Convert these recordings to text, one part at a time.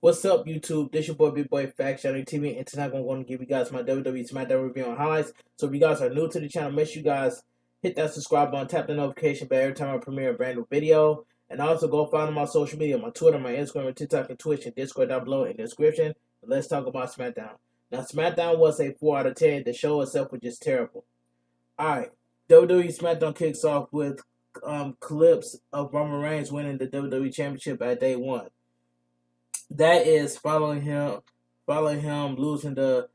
What's up, YouTube? This your boy, bigboyfactsjonnytv, and tonight I'm going to give you guys my WWE Smackdown review and highlights. So if you guys are new to the channel, make sure you guys hit that subscribe button, tap the notification bell every time I premiere a brand new video. And also go follow my social media, my Twitter, my Instagram, my TikTok, and Twitch, and Discord down below in the description. But let's talk about SmackDown. Now, SmackDown was a 4 out of 10. The show itself was just terrible. Alright, WWE Smackdown kicks off with clips of Roman Reigns winning the WWE Championship at day 1. That is following him losing the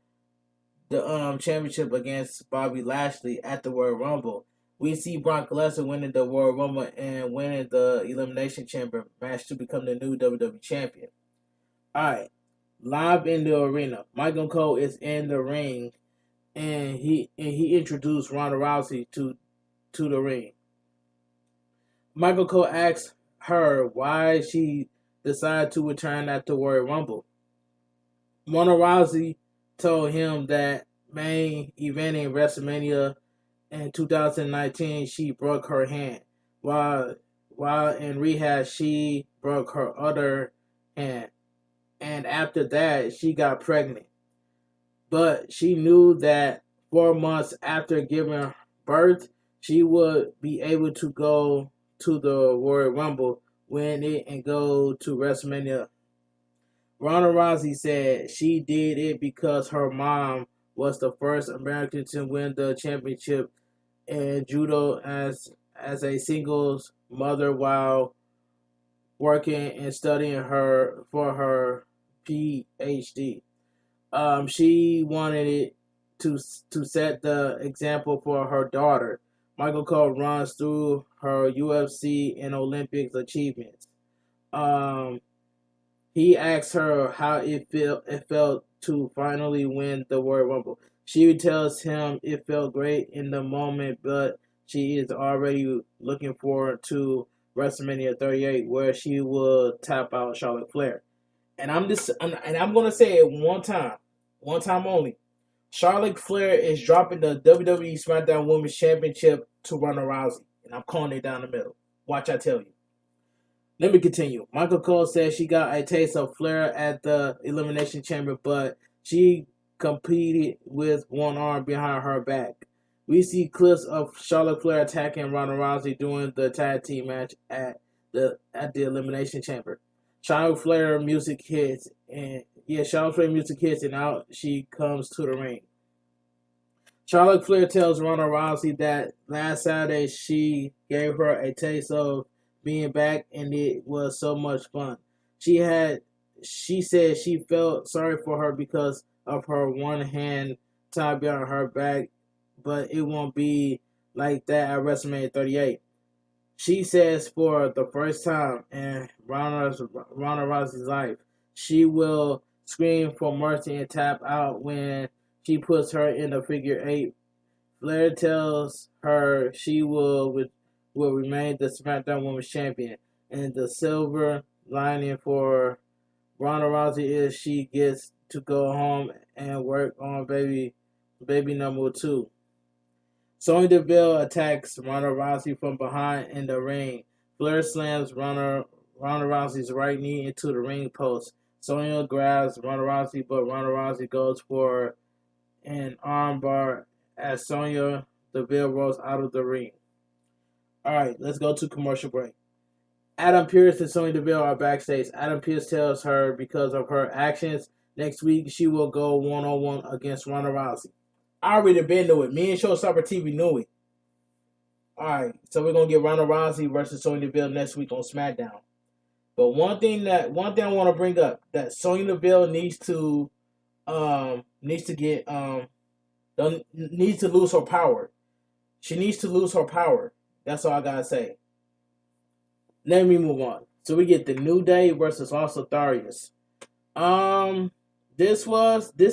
championship against Bobby Lashley at the Royal Rumble. We see Brock Lesnar winning the Royal Rumble and winning the Elimination Chamber match to become the new WWE champion. Alright. Live in the arena, Michael Cole is in the ring and he introduced Ronda Rousey to the ring. Michael Cole asks her why she decided to return at the Royal Rumble. Ronda Rousey told him that main event in WrestleMania in 2019 she broke her hand. While in rehab she broke her other hand. And after that she got pregnant. But she knew that 4 months after giving birth she would be able to go to the Royal Rumble, win it, and go to WrestleMania. Ronda Rousey said she did it because her mom was the first American to win the championship in judo as a singles mother while working and studying for her PhD. She wanted it to set the example for her daughter. Michael Cole runs through her UFC and Olympics achievements. He asks her how it felt to finally win the Royal Rumble. She tells him it felt great in the moment, but she is already looking forward to WrestleMania 38, where she will tap out Charlotte Flair. And I'm gonna say it one time only. Charlotte Flair is dropping the WWE Smackdown Women's Championship to Ronda Rousey, and I'm calling it down the middle. Watch, I tell you. Let me continue. Michael Cole says she got a taste of Flair at the Elimination Chamber, but she competed with one arm behind her back. We see clips of Charlotte Flair attacking Ronda Rousey during the tag team match at the Elimination Chamber. Charlotte Flair music hits, and out she comes to the ring. Charlotte Flair tells Ronda Rousey that last Saturday she gave her a taste of being back and it was so much fun. She said she felt sorry for her because of her one hand tied behind her back, but it won't be like that at WrestleMania 38. She says for the first time in Ronda Rousey's life, she will scream for mercy and tap out when she puts her in the figure 8. Flair tells her she will remain the SmackDown Women's Champion, and the silver lining for Ronda Rousey is she gets to go home and work on baby number 2. Sonya Deville attacks Ronda Rousey from behind in the ring. Flair slams Ronda Rousey's right knee into the ring post. Sonya grabs Ronda Rousey, but Ronda Rousey goes for an armbar as Sonya Deville rolls out of the ring. Alright, let's go to commercial break. Adam Pearce and Sonya Deville are backstage. Adam Pearce tells her because of her actions, next week she will go one-on-one against Ronda Rousey. I already been knew it. Me and Showstopper TV knew it. Alright, so we're going to get Ronda Rousey versus Sonya Deville next week on SmackDown. But one thing I want to bring up, that Sonya Deville needs to lose her power. She needs to lose her power. That's all I gotta say. Let me move on. So we get the New Day versus Austin Theory. This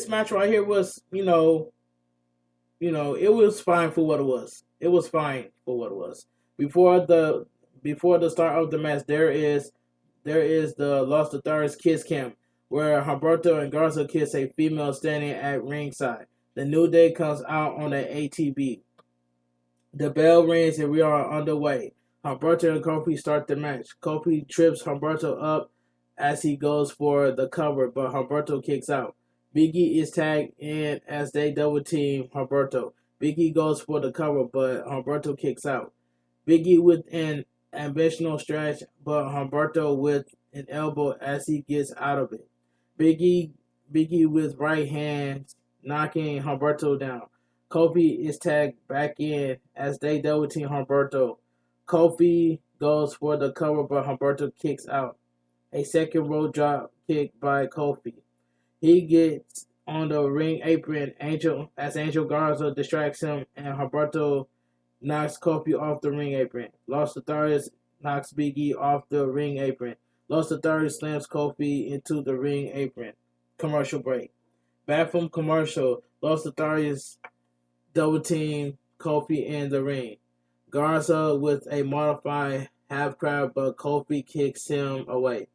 match right here was, it was fine for what it was. It was fine for what it was. Before the start of the match, there is the Los Theory's kiss cam where Humberto and Garza kiss a female standing at ringside. The New Day comes out on an ATV. The bell rings and we are underway. Humberto and Kofi start the match. Kofi trips Humberto up as he goes for the cover, but Humberto kicks out. Big E is tagged in as they double team Humberto. Big E goes for the cover, but Humberto kicks out. Big E with an ambitional stretch, but Humberto with an elbow as he gets out of it. Big E, Big E with right hands knocking Humberto down. Kofi is tagged back in as they double team Humberto. Kofi goes for the cover, but Humberto kicks out. A second row drop kick by Kofi. He gets on the ring apron Angel Garza distracts him and Humberto knocks Kofi off the ring apron. Los Lotharios knocks Big E off the ring apron. Los Lotharios slams Kofi into the ring apron. Commercial break. Back from commercial, Los Lotharios double team Kofi in the ring. Garza with a modified half crab, but Kofi kicks him away.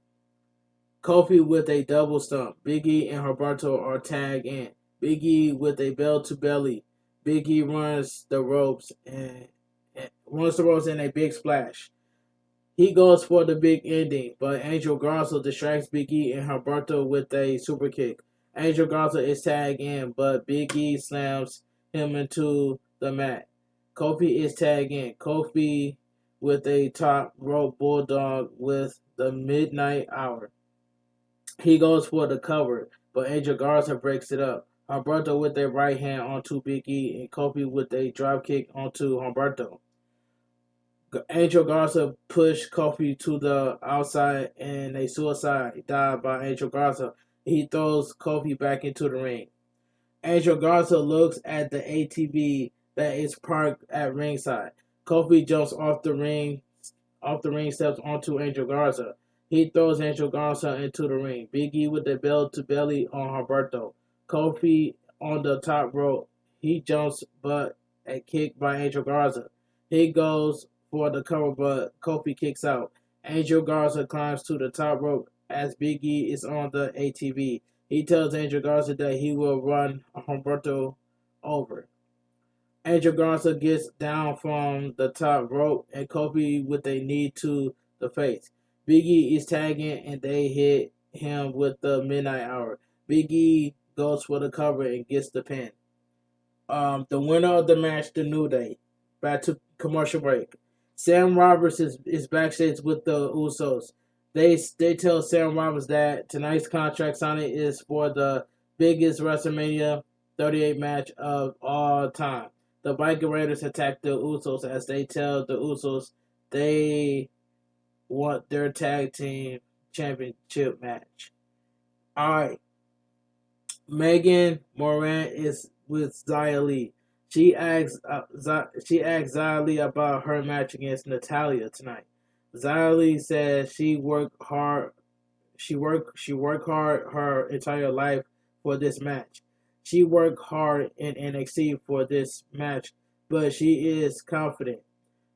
Kofi with a double stump. Big E and Humberto are tagged in. Big E with a bell to belly. Big E runs the ropes and in a big splash. He goes for the big ending, but Angel Garza distracts Big E and Humberto with a super kick. Angel Garza is tagged in, but Big E slams him into the mat. Kofi is tagged in. Kofi with a top rope bulldog with the midnight hour. He goes for the cover, but Angel Garza breaks it up. Humberto with a right hand onto Big E and Kofi with a drop kick onto Humberto. Angel Garza pushed Kofi to the outside and a suicide dive by Angel Garza. He throws Kofi back into the ring. Angel Garza looks at the ATV that is parked at ringside. Kofi jumps off the ring steps onto Angel Garza. He throws Angel Garza into the ring. Big E with the bell to belly on Humberto. Kofi on the top rope. He jumps, but a kick by Angel Garza. He goes for the cover, but Kofi kicks out. Angel Garza climbs to the top rope as Big E is on the ATV. He tells Angel Garza that he will run Humberto over. Angel Garza gets down from the top rope and Kofi with a knee to the face. Big E is tagging and they hit him with the midnight hour. Big E goes for the cover and gets the pin. The winner of the match, the New Day. Back to commercial break. Sam Roberts is backstage with the Usos. They tell Sam Roberts that tonight's contract signing is for the biggest WrestleMania 38 match of all time. The Viking Raiders attack the Usos as they tell the Usos they want their tag team championship match. Alright. Megan Moran is with Zaya Lee. She asks Zaya Lee about her match against Natalya tonight. Zaya Lee says she worked hard her entire life for this match. She worked hard in NXT for this match, but she is confident.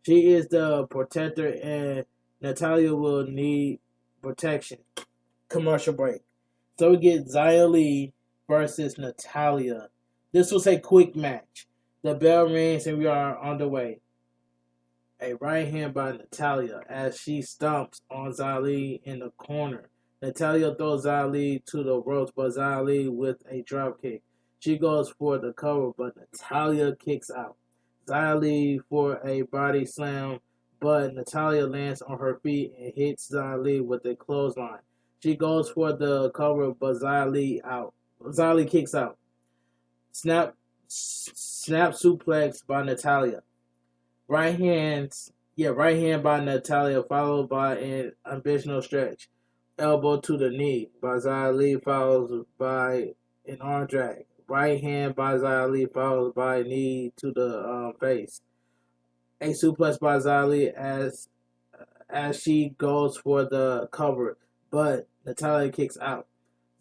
She is the protector and Natalya will need protection. Commercial break. So we get Zaya Lee versus Natalya. This was a quick match. The bell rings and we are on the way. A right hand by Natalya as she stomps on Zaya Lee in the corner. Natalya throws Zaya Lee to the ropes, but Zaya Lee with a drop kick. She goes for the cover, but Natalya kicks out. Zaya Lee for a body slam, but Natalya lands on her feet and hits Zaya Lee with a clothesline. She goes for the cover, but Zaya Lee kicks out. Snap suplex by Natalya. Right hand by Natalya, followed by an ambitional stretch. Elbow to the knee by Zaya Lee, followed by an arm drag. Right hand by Zaya Lee, followed by a knee to the face. A suplex by Zaya Lee as she goes for the cover, but Natalya kicks out.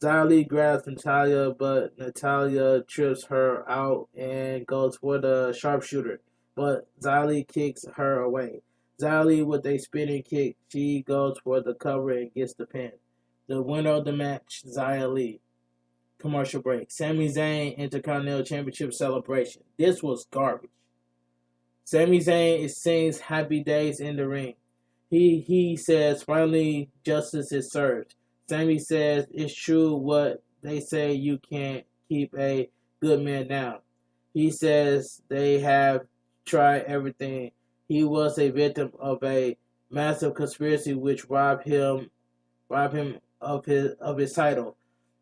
Zaya Lee grabs Natalya, but Natalya trips her out and goes for the sharpshooter, but Zaya Lee kicks her away. Zaya Lee with a spinning kick, she goes for the cover and gets the pin. The winner of the match, Zaya Lee. Commercial break. Sami Zayn Intercontinental Championship celebration. This was garbage. Sami Zayn sings Happy Days in the ring. He says finally justice is served. Sammy says it's true what they say, you can't keep a good man down. He says they have tried everything. He was a victim of a massive conspiracy which robbed him of his title.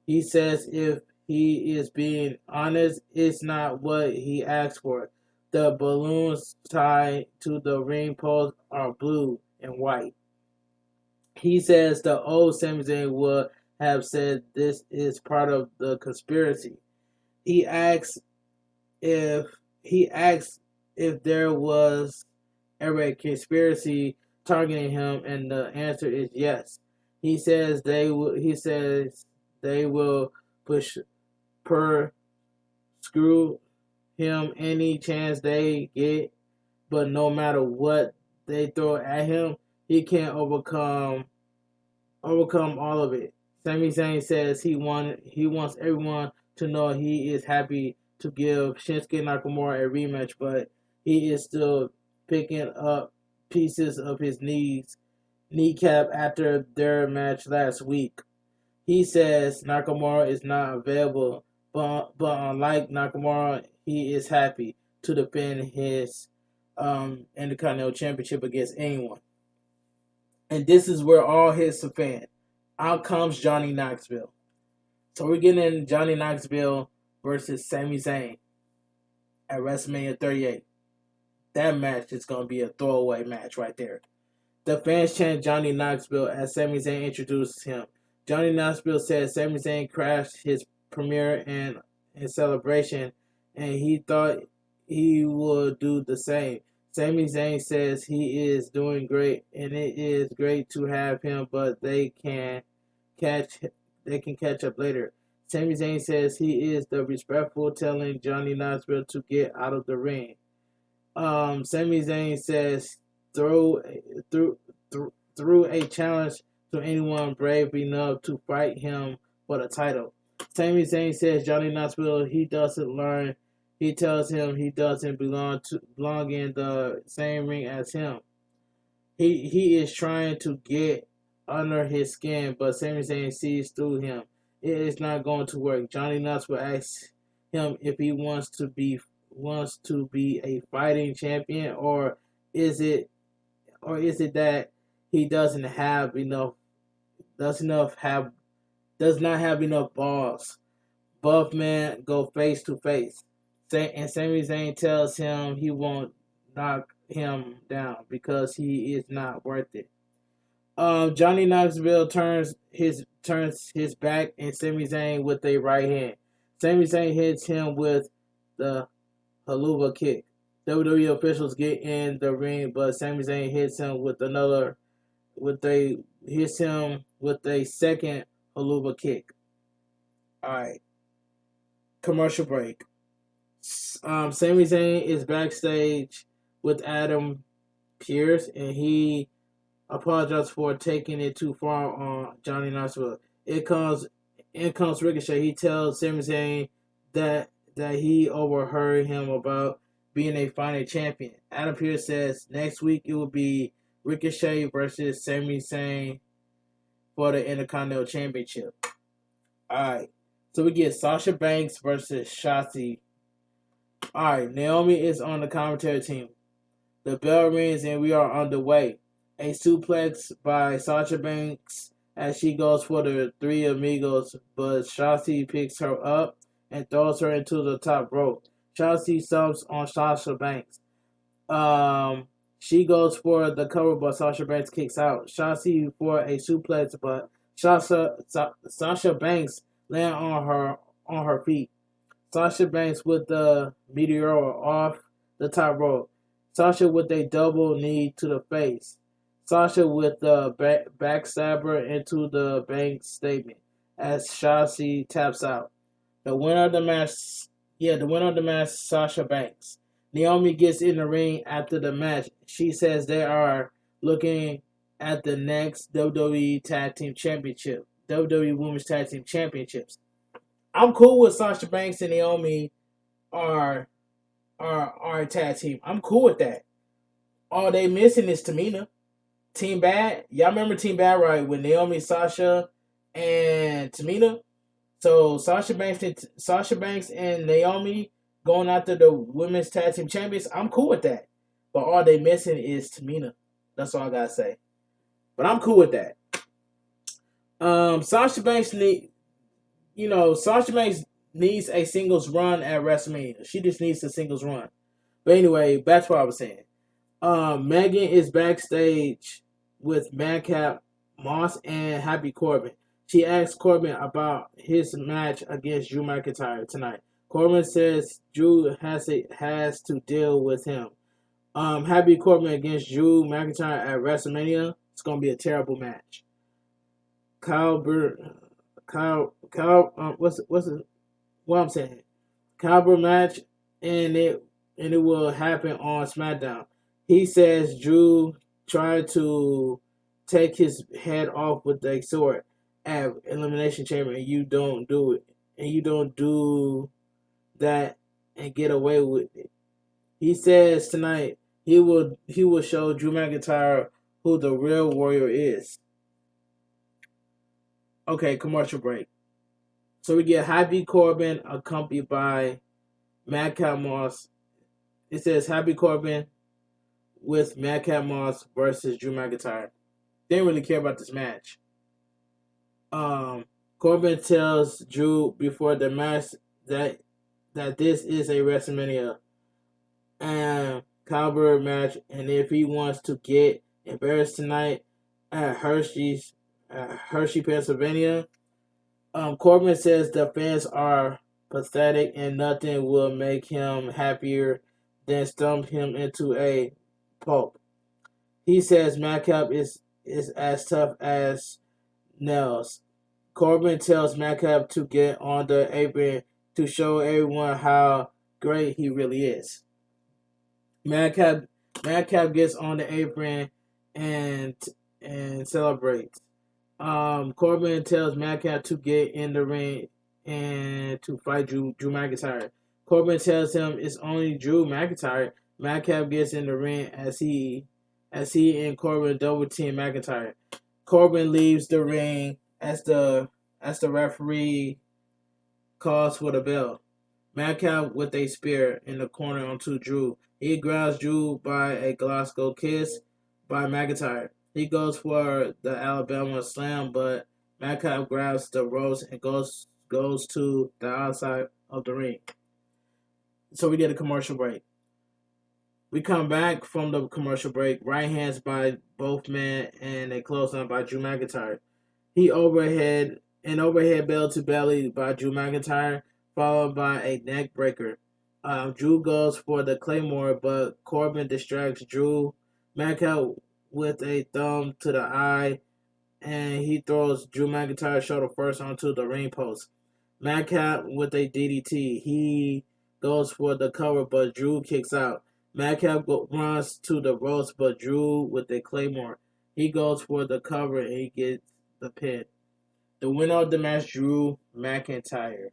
He says if he is being honest, it's not what he asked for. The balloons tied to the ring post are blue and white. He says the old Sami Zayn would have said this is part of the conspiracy. He asks if he asks if there was ever a conspiracy targeting him, and the answer is yes. He says they will. He says they will push per screw him any chance they get, but no matter what they throw at him, he can't overcome all of it. Sami Zayn says he wants everyone to know he is happy to give Shinsuke Nakamura a rematch, but he is still picking up pieces of his kneecap after their match last week. He says Nakamura is not available, but unlike Nakamura, he is happy to defend his Intercontinental Championship against anyone. And this is where all hits the fan. Out comes Johnny Knoxville. So we're getting Johnny Knoxville versus Sami Zayn at WrestleMania 38. That match is going to be a throwaway match right there. The fans chant Johnny Knoxville as Sami Zayn introduces him. Johnny Knoxville says Sami Zayn crashed his premiere in celebration, and he thought he would do the same. Sami Zayn says he is doing great, and it is great to have him, but they can catch up later. Sami Zayn says he is the respectful, telling Johnny Knoxville to get out of the ring. Sami Zayn says through a challenge to anyone brave enough to fight him for the title. Sami Zayn says Johnny Knoxville he tells him he doesn't belong in the same ring as him. He is trying to get under his skin, but Sami Zayn sees through him. It is not going to work. Johnny Knoxville asks him if he wants to be a fighting champion, or is it that he does not have enough balls. Both men go face to face, and Sami Zayn tells him he won't knock him down because he is not worth it. Johnny Knoxville turns his back and Sami Zayn with a right hand. Sami Zayn hits him with the haluva kick. WWE officials get in the ring, but Sami Zayn hits him with a second haluva kick. Alright. Commercial break. Sami Zayn is backstage with Adam Pearce, and he apologized for taking it too far on Johnny Knoxville. In comes Ricochet. He tells Sami Zayn that he overheard him about being a fighting champion. Adam Pearce says next week it will be Ricochet versus Sami Zayn for the Intercontinental Championship. Alright. So we get Sasha Banks versus Shotzi. Alright, Naomi is on the commentary team. The bell rings and we are underway. A suplex by Sasha Banks as she goes for the Three Amigos, but Shotzi picks her up and throws her into the top rope. Shotzi stomps on Sasha Banks. She goes for the cover, but Sasha Banks kicks out. Shotzi for a suplex, but Sasha Banks land on her feet. Sasha Banks with the meteor off the top rope. Sasha with a double knee to the face. Sasha with the backstabber into the Banks statement as Shotzi taps out. The winner of the match, Sasha Banks. Naomi gets in the ring after the match. She says they are looking at the next WWE Tag Team Championship, WWE Women's Tag Team Championships. I'm cool with Sasha Banks and Naomi are a tag team. I'm cool with that. All they missing is Tamina. Team Bad. Y'all remember Team Bad, right? With Naomi, Sasha, and Tamina. So Sasha Banks and Naomi going after the women's tag team champions. I'm cool with that. But all they missing is Tamina. That's all I gotta say. But I'm cool with that. Sasha Banks Sasha Banks needs a singles run at WrestleMania. She just needs a singles run. But anyway, that's what I was saying. Megan is backstage with Madcap Moss and Happy Corbin. She asks Corbin about his match against Drew McIntyre tonight. Corbin says Drew has to deal with him. Happy Corbin against Drew McIntyre at WrestleMania. It's gonna be a terrible match. What I'm saying? Cowboy match, and it will happen on SmackDown. He says Drew tried to take his head off with a sword at Elimination Chamber, and you don't do it, and you don't do that and get away with it. He says tonight he will show Drew McIntyre who the real warrior is. Okay, commercial break. So we get Happy Corbin accompanied by Madcap Moss. It says Happy Corbin with Madcap Moss versus Drew McIntyre. Didn't really care about this match. Corbin tells Drew before the match that this is a WrestleMania and cowboy match, and if he wants to get embarrassed tonight at Hershey, Pennsylvania, Corbin says the fans are pathetic and nothing will make him happier than stomp him into a pulp. He says Madcap is as tough as nails. Corbin tells Madcap to get on the apron to show everyone how great he really is. Madcap gets on the apron and celebrates. Corbin tells Madcap to get in the ring and to fight Drew McIntyre. Corbin tells him it's only Drew McIntyre. Madcap gets in the ring as he and Corbin double team McIntyre. Corbin leaves the ring as the referee calls for the bell. Madcap with a spear in the corner onto Drew. He grabs Drew by a Glasgow kiss by McIntyre. He goes for the Alabama slam, but Madcap grabs the ropes and goes to the outside of the ring. So we get a commercial break. We come back from the commercial break. Right hands by both men and a clothesline by Drew McIntyre. Overhead bell to belly by Drew McIntyre, followed by a neck breaker. Drew goes for the Claymore, but Corbin distracts Drew. Madcap with a thumb to the eye, and he throws Drew McIntyre's shoulder first onto the ring post. Madcap with a DDT. He goes for the cover, but Drew kicks out. Madcap runs to the ropes, but Drew with a Claymore. He goes for the cover, and he gets the pin. The winner of the match, Drew McIntyre.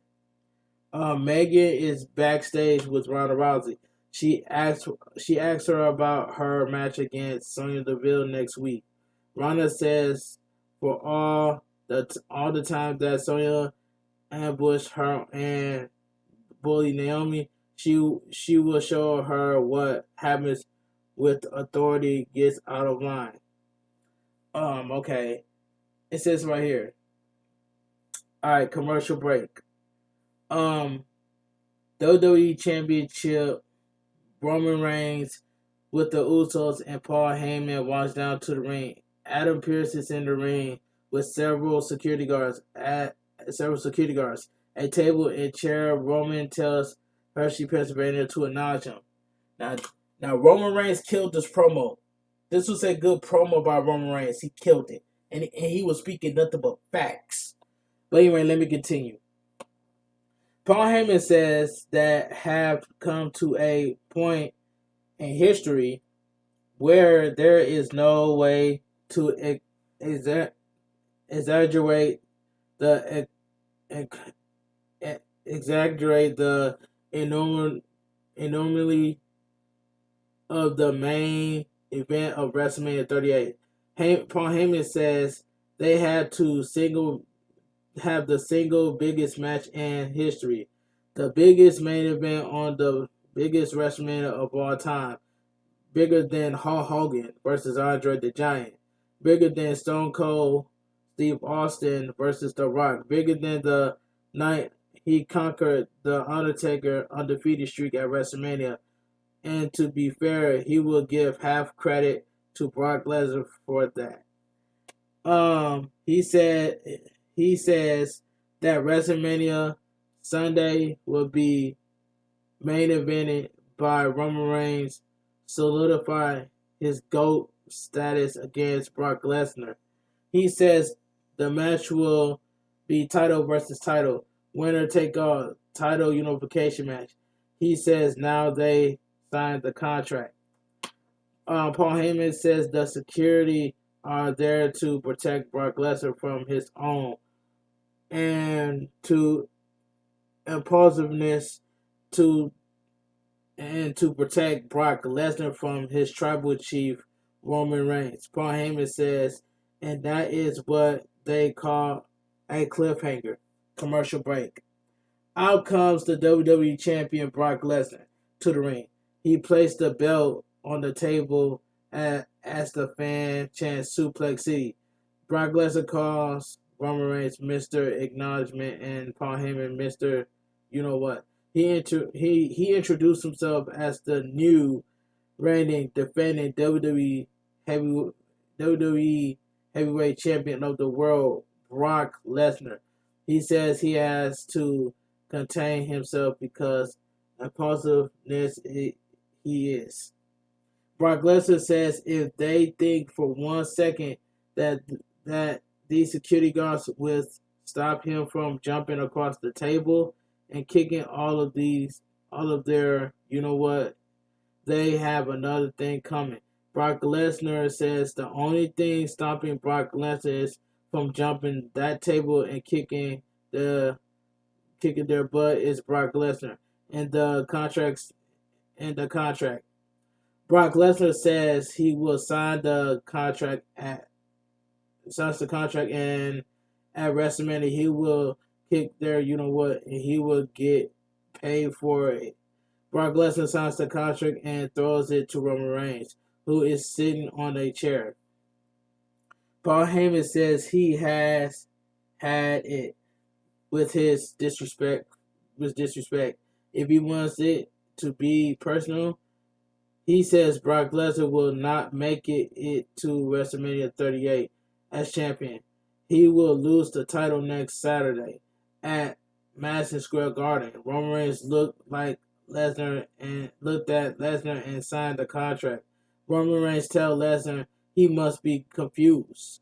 Megan is backstage with Ronda Rousey. She asks her about her match against Sonya Deville next week. Ronda says for all the times that Sonya ambushed her and bullied Naomi, she will show her what happens with authority gets out of line. Okay. It says right here. Alright, commercial break. WWE Championship, Roman Reigns with the Usos and Paul Heyman walks down to the ring. Adam Pearce is in the ring with several security guards. A table and chair. Roman tells Hershey, Pennsylvania to acknowledge him. Now Roman Reigns killed this promo. This was a good promo by Roman Reigns. He killed it. And he was speaking nothing but facts. But anyway, let me continue. Paul Heyman says that have come to a point in history where there is no way to exaggerate the enormity of the main event of WrestleMania 38. Paul Heyman says they had to single have the single biggest match in history, the biggest main event on the biggest WrestleMania of all time, bigger than Hulk Hogan versus Andre the Giant, bigger than Stone Cold Steve Austin versus The Rock, bigger than the night he conquered the Undertaker undefeated streak at WrestleMania. And to be fair, he will give half credit to Brock Lesnar for that. He says that WrestleMania Sunday will be main evented by Roman Reigns, solidify his GOAT status against Brock Lesnar. He says the match will be title versus title, winner take all, title unification match. He says now they signed the contract. Paul Heyman says the security are there to protect Brock Lesnar from his own and to impulsiveness to protect Brock Lesnar from his tribal chief Roman Reigns. Paul Heyman says, and that is what they call a cliffhanger. Commercial break. Out comes the WWE Champion Brock Lesnar to the ring. He placed the belt on the table as the fan chants Suplex City. Brock Lesnar calls Roman Reigns Mr. Acknowledgement and Paul Heyman Mr. You know what. He introduced himself as the new reigning defending WWE Heavyweight Champion of the world, Brock Lesnar. He says he has to contain himself because impulsiveness he is. Brock Lesnar says if they think for 1 second that these security guards will stop him from jumping across the table and kicking all of their, you know what, they have another thing coming. Brock Lesnar says the only thing stopping Brock Lesnar is from jumping that table and kicking their butt is Brock Lesnar and the contract. Brock Lesnar says he will sign the contract and at WrestleMania he will kick their you know what and he will get paid for it. Brock Lesnar signs the contract and throws it to Roman Reigns, who is sitting on a chair. Paul Heyman says he has had it with his disrespect. If he wants it to be personal, he says Brock Lesnar will not make it to WrestleMania 38 as champion. He will lose the title next Saturday at Madison Square Garden. Roman Reigns looked at Lesnar and signed the contract. Roman Reigns tells Lesnar he must be confused.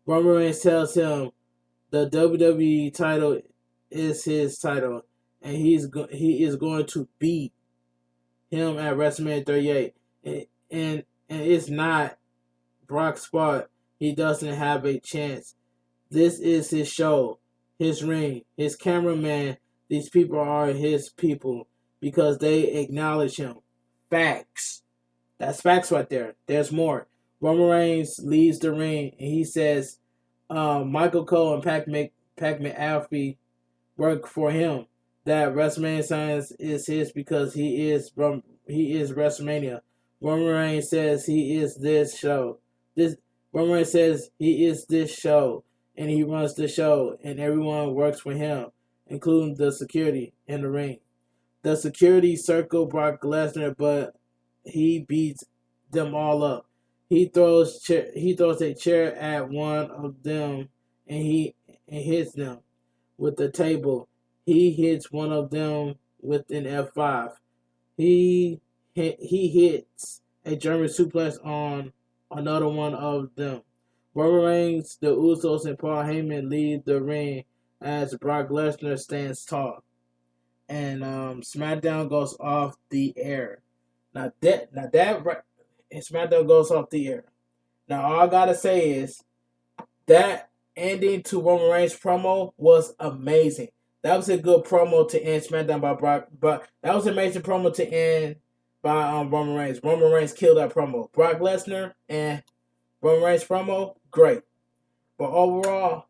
Roman Reigns tells him the WWE title is his title, and he is going to beat him at WrestleMania 38. And it's not Brock's spot. He doesn't have a chance. This is his show, his ring, his cameraman. These people are his people because they acknowledge him. Facts. That's facts right there. There's more. Roman Reigns leaves the ring and he says Michael Cole and Pac McAfee work for him. That WrestleMania signs is his because he is WrestleMania. Roman Reigns says he is this show. Roman Reigns says he is this show and he runs the show and everyone works for him, including the security in the ring. The security circle Brock Lesnar, but he beats them all up. He throws a chair at one of them and hits them with the table. He hits one of them with an F5. He hits a German suplex on another one of them. Roman Reigns, the Usos, and Paul Heyman leave the ring as Brock Lesnar stands tall. And SmackDown goes off the air. Now that SmackDown goes off the air. Now all I gotta say is that ending to Roman Reigns promo was amazing. That was a good promo to end SmackDown by Brock, but that was an amazing promo to end by Roman Reigns. Roman Reigns killed that promo. Brock Lesnar Roman Reigns promo, great. But overall,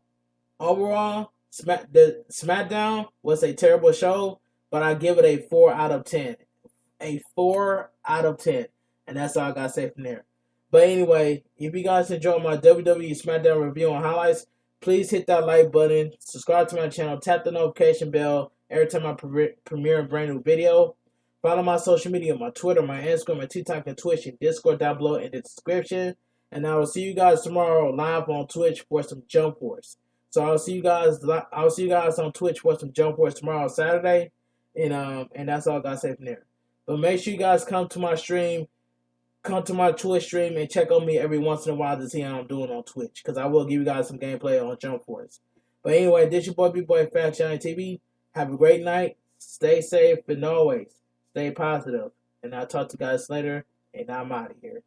The Smackdown was a terrible show, but I give it a 4 out of 10. A 4 out of 10. And that's all I gotta say from there. But anyway, if you guys enjoy my WWE Smackdown review and highlights, please hit that like button, subscribe to my channel, tap the notification bell every time I premiere a brand new video. Follow my social media, my Twitter, my Instagram, my TikTok, and Twitch, and Discord down below in the description. And I will see you guys tomorrow live on Twitch for some Jump Force. So I'll see you guys on Twitch for some Jump Force tomorrow, Saturday, and that's all I gotta say from there. But make sure you guys come to my stream, come to my Twitch stream, and check on me every once in a while to see how I'm doing on Twitch, because I will give you guys some gameplay on Jump Force. But anyway, this your boy, bigboyfactsjonnytv. Have a great night. Stay safe, and always stay positive. And I'll talk to you guys later, and I'm out of here.